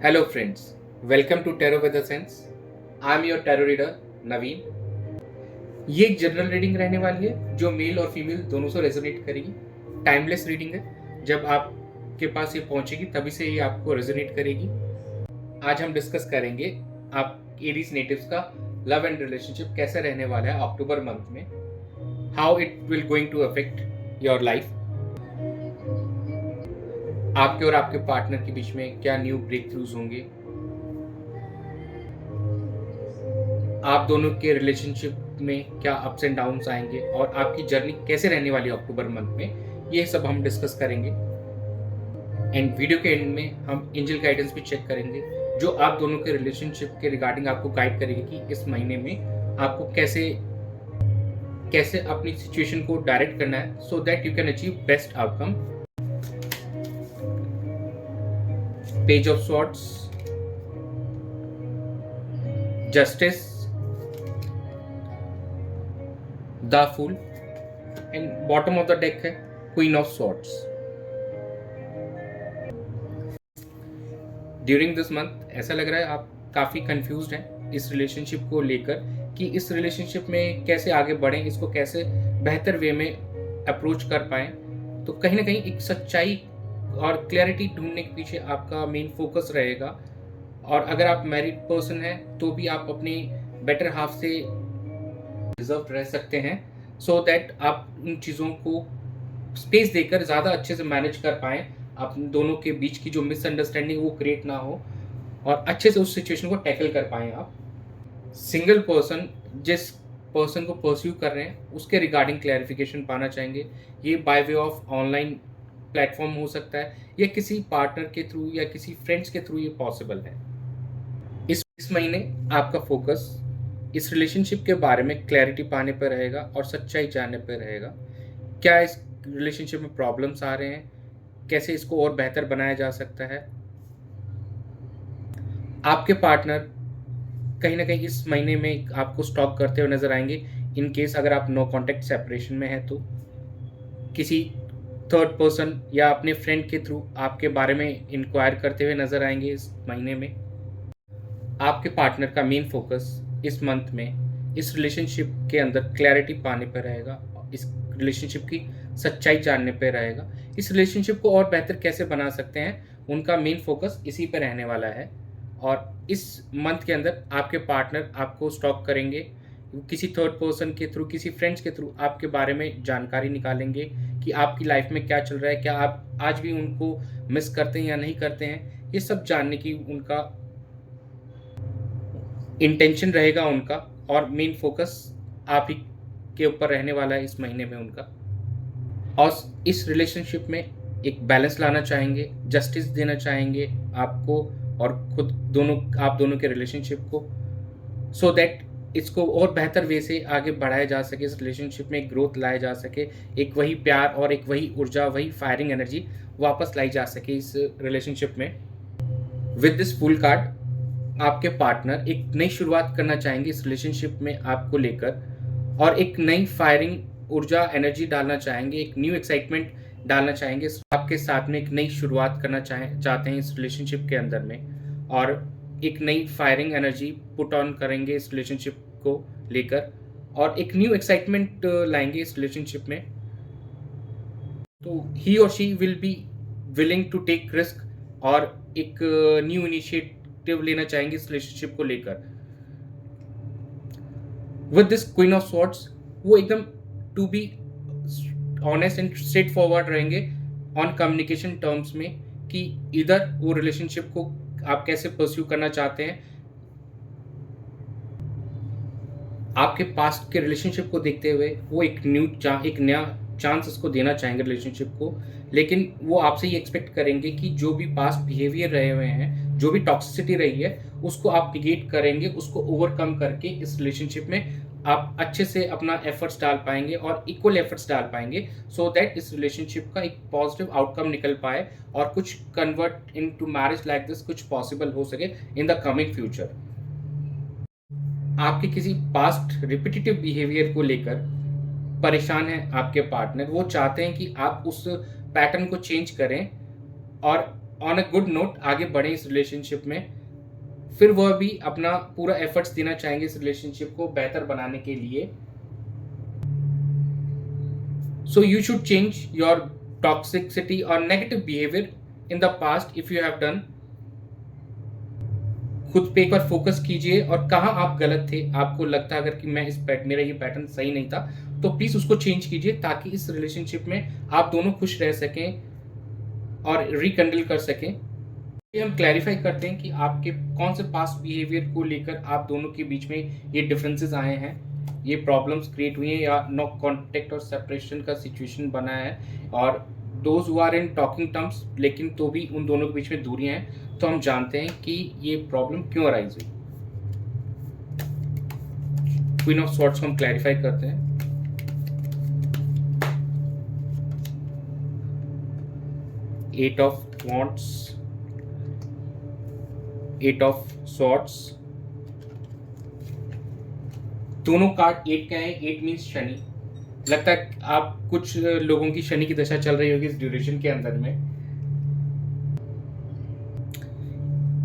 Hello friends, welcome to Tarot with a Sense. I am your tarot reader नवीन। ये एक general reading रहने वाली है जो मेल और फीमेल दोनों से रेजोनेट करेगी। टाइमलेस रीडिंग है, जब आपके पास ये पहुंचेगी तभी से ये आपको रेजोनेट करेगी। आज हम डिस्कस करेंगे आप एरीज नेटिव्स का लव एंड रिलेशनशिप कैसे रहने वाला है अक्टूबर मंथ में, how it will going to affect your life, आपके और आपके पार्टनर के बीच में क्या न्यू ब्रेक थ्रूज होंगे, आप दोनों के रिलेशनशिप में क्या अप्स एंड डाउन्स आएंगे और आपकी जर्नी कैसे रहने वाली है अक्टूबर मंथ में, ये सब हम डिस्कस करेंगे। एंड वीडियो के एंड में हम एंजल गाइडेंस भी चेक करेंगे जो आप दोनों के रिलेशनशिप के रिगार्डिंग आपको गाइड करेगी कि इस महीने में आपको कैसे कैसे अपनी सिचुएशन को डायरेक्ट करना है so that you can achieve best outcome. Page of swords, justice, the fool and bottom of the deck है queen of swords. During this month ऐसा लग रहा है आप काफ़ी कंफ्यूज्ड हैं इस रिलेशनशिप को लेकर कि इस रिलेशनशिप में कैसे आगे बढ़ें, इसको कैसे बेहतर वे में अप्रोच कर पाएँ। तो कहीं ना कहीं एक सच्चाई और क्लैरिटी ढूंढने के पीछे आपका मेन फोकस रहेगा। और अगर आप मैरिड पर्सन हैं तो भी आप अपनी बेटर हाफ से रिजर्व रह सकते हैं सो दैट आप उन चीज़ों को स्पेस देकर ज़्यादा अच्छे से मैनेज कर पाएँ, आप दोनों के बीच की जो मिसअंडरस्टैंडिंग वो क्रिएट ना हो और अच्छे से उस सिचुएशन को टैकल कर पाएँ। आप सिंगल पर्सन जिस पर्सन को परस्यू कर रहे हैं उसके रिगार्डिंग क्लैरिफिकेशन पाना चाहेंगे। ये bye way of online platform हो सकता है या किसी पार्टनर के थ्रू या किसी फ्रेंड्स के थ्रू ये पॉसिबल है। इस महीने आपका फोकस इस रिलेशनशिप के बारे में क्लैरिटी पाने पर रहेगा और सच्चाई जानने पर रहेगा। क्या इस रिलेशनशिप में प्रॉब्लम्स आ रहे हैं, कैसे इसको और बेहतर बनाया जा सकता है। आपके पार्टनर कहीं ना कहीं इस महीने में आपको स्टॉक करते हुए नजर आएंगे। इन केस अगर आप नो कॉन्टैक्ट सेपरेशन में हैं तो किसी थर्ड पर्सन या अपने फ्रेंड के थ्रू आपके बारे में इंक्वायर करते हुए नजर आएंगे। इस महीने में आपके पार्टनर का मेन फोकस इस मंथ में इस रिलेशनशिप के अंदर क्लैरिटी पाने पर रहेगा, इस रिलेशनशिप की सच्चाई जानने पर रहेगा, इस रिलेशनशिप को और बेहतर कैसे बना सकते हैं, उनका मेन फोकस इसी पर रहने वाला है। और इस मंथ के अंदर आपके पार्टनर आपको स्टॉक करेंगे, किसी थर्ड पर्सन के थ्रू, किसी फ्रेंड्स के थ्रू आपके बारे में जानकारी निकालेंगे कि आपकी लाइफ में क्या चल रहा है, क्या आप आज भी उनको मिस करते हैं या नहीं करते हैं। ये सब जानने की उनका इंटेंशन रहेगा उनका, और मेन फोकस आप ही के ऊपर रहने वाला है इस महीने में उनका। और इस रिलेशनशिप में एक बैलेंस लाना चाहेंगे, जस्टिस देना चाहेंगे आपको और खुद दोनों, आप दोनों के रिलेशनशिप को, सो दैट इसको और बेहतर वे से आगे बढ़ाया जा सके, इस रिलेशनशिप में ग्रोथ लाया जा सके, एक वही प्यार और एक वही ऊर्जा, वही फायरिंग एनर्जी वापस लाई जा सके इस रिलेशनशिप में। विद दिस फुल कार्ड आपके पार्टनर एक नई शुरुआत करना चाहेंगे इस रिलेशनशिप में आपको लेकर, और एक नई फायरिंग ऊर्जा एनर्जी डालना चाहेंगे, एक न्यू एक्साइटमेंट डालना चाहेंगे, आपके साथ में एक नई शुरुआत करना चाहते हैं इस रिलेशनशिप के अंदर में, और एक नई फायरिंग एनर्जी पुट ऑन करेंगे इस रिलेशनशिप को लेकर, और एक न्यू एक्साइटमेंट लाएंगे इस रिलेशनशिप में। तो ही और she will be willing to take risk और एक न्यू इनिशिएटिव लेना चाहेंगे इस रिलेशनशिप को लेकर। With this queen of swords वो एकदम to be honest and straightforward रहेंगे ऑन कम्युनिकेशन टर्म्स में कि इधर वो रिलेशनशिप को आप कैसे परस्यू करना चाहते हैं। आपके पास्ट के रिलेशनशिप को देखते हुए वो एक नया चांस उसको देना चाहेंगे रिलेशनशिप को, लेकिन वो आपसे ये एक्सपेक्ट करेंगे कि जो भी पास्ट बिहेवियर रहे हुए हैं, जो भी टॉक्सिसिटी रही है, उसको आप निगेट करेंगे, उसको ओवरकम करके इस रिलेशनशिप में आप अच्छे से अपना एफर्ट्स डाल पाएंगे और इक्वल एफर्ट्स डाल पाएंगे सो दैट इस रिलेशनशिप का एक पॉजिटिव आउटकम निकल पाए और कुछ convert into marriage like this कुछ पॉसिबल हो सके इन द कमिंग फ्यूचर। आपके किसी पास्ट रिपीटेटिव बिहेवियर को लेकर परेशान है आपके पार्टनर, वो चाहते हैं कि आप उस पैटर्न को चेंज करें और ऑन अ गुड नोट आगे बढ़े इस रिलेशनशिप में, फिर वह भी अपना पूरा एफर्ट्स देना चाहेंगे इस रिलेशनशिप को बेहतर बनाने के लिए। So you should change your toxicity और negative behaviour in the past if you have done. खुद पे एक बार फोकस कीजिए और कहाँ आप गलत थे, आपको लगता है अगर कि मैं मेरा ये पैटर्न सही नहीं था, तो प्लीज उसको चेंज कीजिए ताकि इस रिलेशनशिप में आप दोनों खुश रह सकें और रिकंडल कर सकें। हम क्लैरिफाई करते हैं कि आपके कौन से पास्ट बिहेवियर को लेकर आप दोनों के बीच में ये डिफरेंसेस आए हैं, ये प्रॉब्लम्स क्रिएट हुई हैं या नो कॉन्टेक्ट और सेपरेशन का सिचुएशन बना है, और those who are in talking terms लेकिन तो भी उन दोनों के बीच में दूरियां हैं, तो हम जानते हैं कि ये प्रॉब्लम क्यों अराइज हुई। क्वीन ऑफ स्वॉर्ड्स को हम क्लैरिफाई करते हैं। Eight of wands, eight of swords, दोनों कार्ड एट का है। एट मीन्स शनि। लगता है आप कुछ लोगों की शनि की दशा चल रही होगी इस ड्यूरेशन के अंदर में।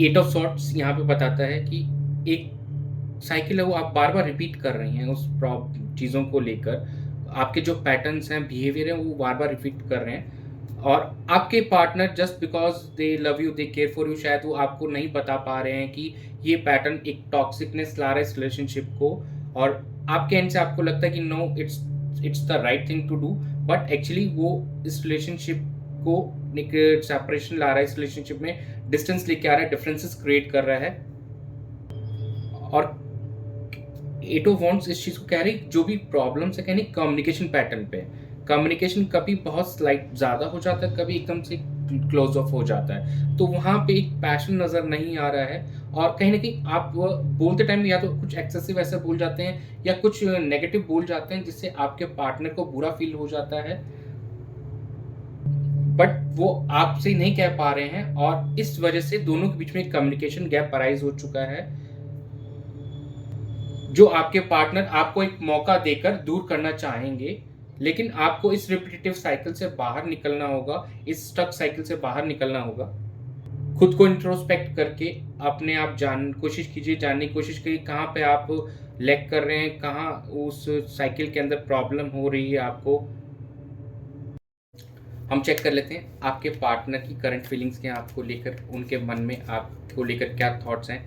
एट ऑफ सॉर्ट्स यहाँ पे बताता है कि एक साइकिल है वो आप बार बार रिपीट कर रही हैं उस चीज़ों को लेकर, आपके जो पैटर्न्स हैं, बिहेवियर हैं, वो बार बार रिपीट कर रहे हैं, और आपके partner just because they love you, they care for you, शायद वो आपको नहीं बता पा रहे हैं कि ये पैटर्न एक टॉक्सिकनेस ला रहा है इस रिलेशनशिप को, और आपके एंड से आपको लगता है कि no it's the right thing to do, but actually वो इस रिलेशनशिप को एक सेपरेशन ला रहा है, इस रिलेशनशिप में डिस्टेंस लेके आ रहा है, डिफरेंसेस क्रिएट कर रहा है। और एट ऑफ वॉन्ड्स इस चीज को कह रही जो भी प्रॉब्लम्स है कहनी कम्युनिकेशन पैटर्न पे। कम्युनिकेशन कभी बहुत स्लाइट ज़्यादा हो जाता है, कभी एकदम से क्लोज ऑफ हो जाता है, तो वहाँ पे एक पैशन नज़र नहीं आ रहा है, और कहीं ना कहीं आप बोलते टाइम या तो कुछ एक्सेसिव ऐसा बोल जाते हैं या कुछ नेगेटिव बोल जाते हैं जिससे आपके पार्टनर को बुरा फील हो जाता है, बट वो आपसे नहीं कह पा रहे हैं, और इस वजह से दोनों के बीच में कम्युनिकेशन गैप अराइज हो चुका है, जो आपके पार्टनर आपको एक मौका देकर दूर करना चाहेंगे, लेकिन आपको इस रिपीटेटिव साइकिल से बाहर निकलना होगा, इस स्टक साइकिल से बाहर निकलना होगा। खुद को इंट्रोस्पेक्ट करके अपने आप कोशिश कीजिए, जानने की कोशिश करिए कहाँ पे आप लैग कर रहे हैं, कहाँ उस साइकिल के अंदर प्रॉब्लम हो रही है आपको। हम चेक कर लेते हैं आपके पार्टनर की करंट फीलिंग्स क्या आपको लेकर, उनके मन में आपको लेकर क्या थॉट्स हैं।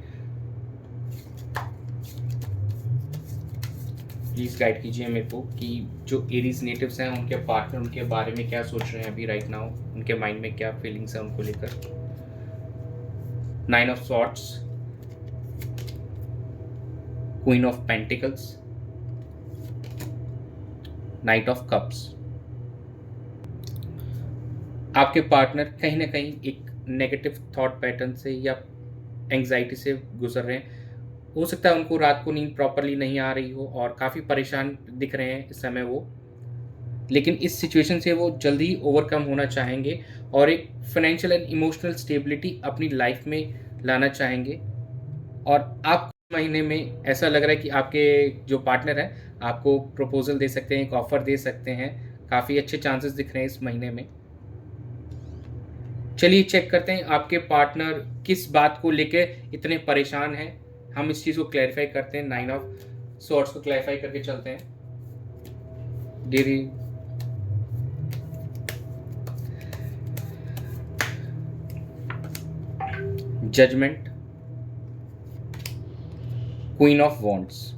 प्लीज़ गाइड कीजिए मेरे को कि जो एरीज नेटिव्स हैं उनके पार्टनर उनके बारे में क्या सोच रहे हैं अभी राइट नाउ, उनके माइंड में क्या फीलिंग्स हैं उनको लेकर। Nine of swords, queen of pentacles, night of cups. आपके पार्टनर कहीं ना कहीं एक नेगेटिव थॉट पैटर्न से या एंग्जाइटी से गुजर रहे हैं। हो सकता है उनको रात को नींद प्रॉपरली नहीं आ रही हो और काफ़ी परेशान दिख रहे हैं इस समय वो, लेकिन इस सिचुएशन से वो जल्दी ही ओवरकम होना चाहेंगे और एक फाइनेंशियल एंड इमोशनल स्टेबिलिटी अपनी लाइफ में लाना चाहेंगे। और आप महीने में ऐसा लग रहा है कि आपके जो पार्टनर है आपको प्रपोजल दे सकते हैं, एक ऑफर दे सकते हैं, काफ़ी अच्छे चांसेस दिख रहे हैं इस महीने में। चलिए चेक करते हैं आपके पार्टनर किस बात को लेके इतने परेशान हैं, हम इस चीज़ को क्लैरिफाई करते हैं। नाइन ऑफ सॉर्ड्स को क्लैरिफाई करके चलते हैं। डेरी जजमेंट, क्वीन ऑफ वॉन्ड्स।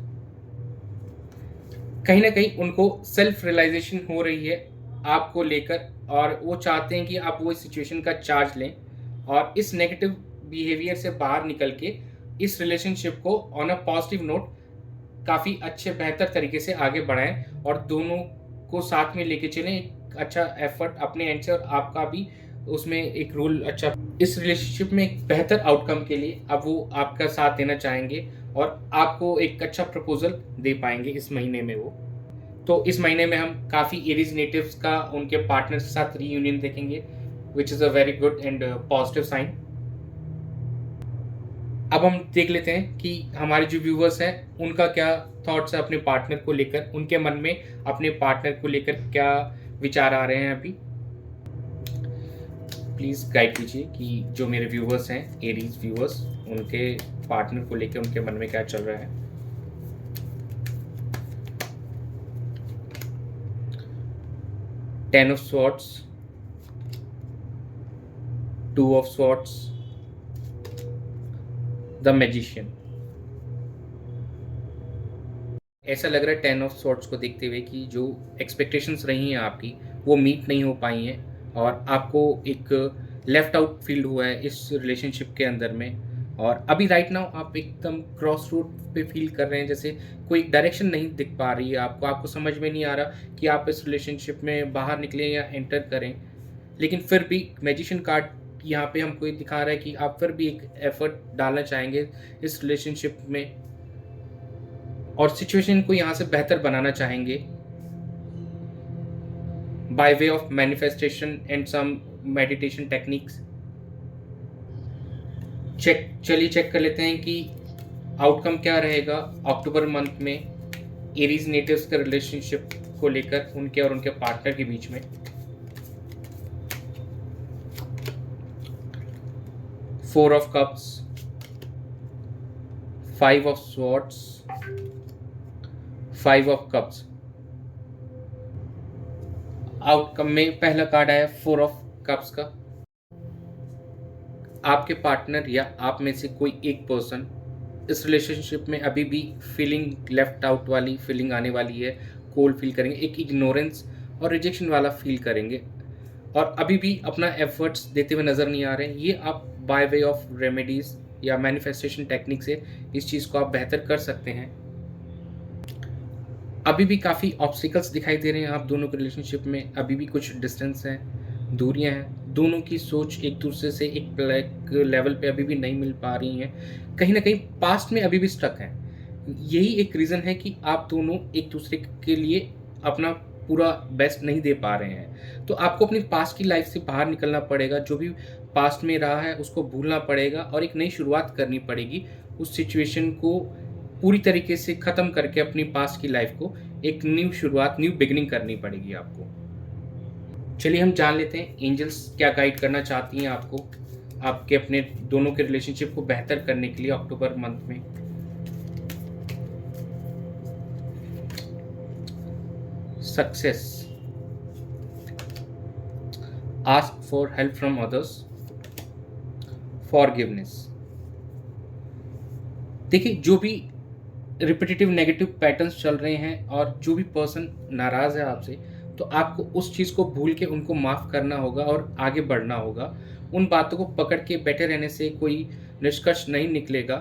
कहीं ना कहीं उनको सेल्फ रियलाइजेशन हो रही है आपको लेकर, और वो चाहते हैं कि आप वो इस सिचुएशन का चार्ज लें और इस नेगेटिव बिहेवियर से बाहर निकल के इस रिलेशनशिप को ऑन अ पॉजिटिव नोट काफ़ी अच्छे बेहतर तरीके से आगे बढ़ाएं और दोनों को साथ में लेके चलें। एक अच्छा एफर्ट अपने एंड से और आपका भी उसमें एक रोल अच्छा, इस रिलेशनशिप में एक बेहतर आउटकम के लिए अब वो आपका साथ देना चाहेंगे और आपको एक अच्छा प्रपोजल दे पाएंगे इस महीने में वो। तो इस महीने में हम काफ़ी एरीज नेटिव्स का उनके पार्टनर के साथ रीयूनियन देखेंगे, which is a very good and positive sign. अब हम देख लेते हैं कि हमारे जो व्यूवर्स हैं उनका क्या थॉट्स है अपने पार्टनर को लेकर, उनके मन में अपने पार्टनर को लेकर क्या विचार आ रहे हैं अभी। प्लीज़ गाइड कीजिए कि जो मेरे व्यूवर्स हैं, एरीज व्यूवर्स, उनके पार्टनर को लेके उनके मन में क्या चल रहा है। Ten of swords, two of swords, the magician. ऐसा लग रहा है टेन ऑफ स्वॉर्ड्स को देखते हुए कि जो एक्सपेक्टेशंस रही हैं आपकी वो मीट नहीं हो पाई हैं और आपको एक लेफ्ट आउट फील हुआ है इस रिलेशनशिप के अंदर में। और अभी राइट नाउ आप एकदम क्रॉस रोड पे फील कर रहे हैं, जैसे कोई डायरेक्शन नहीं दिख पा रही है आपको समझ में नहीं आ रहा कि आप इस रिलेशनशिप में बाहर निकलें या एंटर करें। लेकिन फिर भी मैजिशियन कार्ड यहाँ पे हमको ये दिखा रहा है कि आप फिर भी एक एफर्ट डालना चाहेंगे इस रिलेशनशिप में और सिचुएशन को यहाँ से बेहतर बनाना चाहेंगे by way of manifestation and some meditation techniques. चलिए चेक कर लेते हैं कि आउटकम क्या रहेगा अक्टूबर मंथ में एरीज नेटिव्स के रिलेशनशिप को लेकर उनके और उनके पार्टनर के बीच में। 4 of cups, 5 of swords, 5 of cups. Outcome में पहला कार्ड आया 4 ऑफ कप्स का। आपके पार्टनर या आप में से कोई एक पर्सन इस रिलेशनशिप में अभी भी फीलिंग लेफ्ट आउट वाली फीलिंग आने वाली है, कोल्ड फील करेंगे, एक इग्नोरेंस और रिजेक्शन वाला फील करेंगे और अभी भी अपना एफर्ट्स देते हुए नज़र नहीं आ रहे हैं। ये आप बाय वे ऑफ रेमेडीज या मैनिफेस्टेशन टेक्निक से इस चीज़ को आप बेहतर कर सकते हैं। अभी भी काफ़ी ऑब्स्टिकल्स दिखाई दे रहे हैं आप दोनों के रिलेशनशिप में, अभी भी कुछ डिस्टेंस हैं, दूरियां हैं, दोनों की सोच एक दूसरे से एक लेवल पे अभी भी नहीं मिल पा रही हैं, कहीं ना कहीं पास्ट में अभी भी स्टक हैं। यही एक रीज़न है कि आप दोनों एक दूसरे के लिए अपना पूरा बेस्ट नहीं दे पा रहे हैं। तो आपको अपनी पास्ट की लाइफ से बाहर निकलना पड़ेगा, जो भी पास्ट में रहा है उसको भूलना पड़ेगा और एक नई शुरुआत करनी पड़ेगी। उस सिचुएशन को पूरी तरीके से ख़त्म करके अपनी पास्ट की लाइफ को एक न्यू शुरुआत, न्यू बिगिनिंग करनी पड़ेगी आपको। चलिए हम जान लेते हैं एंजल्स क्या गाइड करना चाहती हैं आपको आपके अपने दोनों के रिलेशनशिप को बेहतर करने के लिए अक्टूबर मंथ में। Success, ask for help from others, forgiveness. देखिए जो भी रिपीटेटिव नेगेटिव पैटर्न्स चल रहे हैं और जो भी पर्सन नाराज़ है आपसे, तो आपको उस चीज़ को भूल के उनको माफ़ करना होगा और आगे बढ़ना होगा। उन बातों को पकड़ के बैठे रहने से कोई निष्कर्ष नहीं निकलेगा।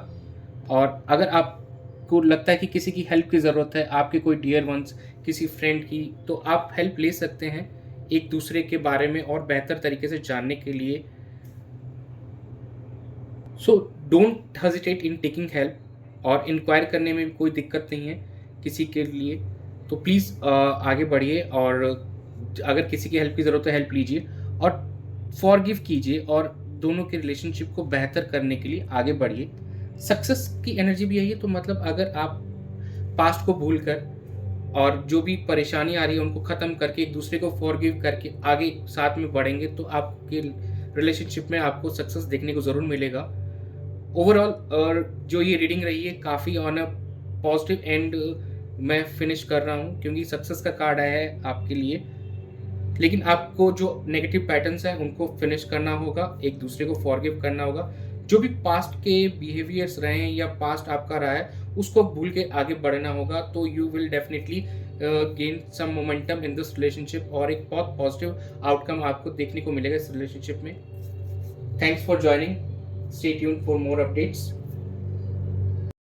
और अगर आपको लगता है कि किसी की हेल्प की ज़रूरत है, आपके कोई डियर वंस, किसी फ्रेंड की, तो आप हेल्प ले सकते हैं एक दूसरे के बारे में और बेहतर तरीके से जानने के लिए। So don't hesitate in taking help, और इंक्वायर करने में भी कोई दिक्कत नहीं है किसी के लिए। तो प्लीज़ आगे बढ़िए और अगर किसी की हेल्प की ज़रूरत है हेल्प लीजिए और फॉरगिव कीजिए और दोनों के रिलेशनशिप को बेहतर करने के लिए आगे बढ़िए। सक्सेस की एनर्जी भी यही है, तो मतलब अगर आप पास्ट को भूल कर और जो भी परेशानी आ रही है उनको ख़त्म करके एक दूसरे को फॉरगिव करके आगे साथ में बढ़ेंगे तो आपके रिलेशनशिप में आपको सक्सेस देखने को ज़रूर मिलेगा। ओवरऑल जो ये रीडिंग रही है काफ़ी ऑन अ पॉजिटिव एंड मैं फिनिश कर रहा हूँ क्योंकि सक्सेस का कार्ड आया है आपके लिए। लेकिन आपको जो नेगेटिव पैटर्न्स हैं उनको फिनिश करना होगा, एक दूसरे को फॉरगिव करना होगा। जो भी पास्ट के बिहेवियर्स रहे हैं या पास्ट आपका रहा है उसको भूल के आगे बढ़ना होगा, तो you will definitely gain some momentum in this relationship और एक बहुत पॉजिटिव आउटकम आपको देखने को मिलेगा इस रिलेशनशिप में। Thanks for joining, stay tuned for more updates.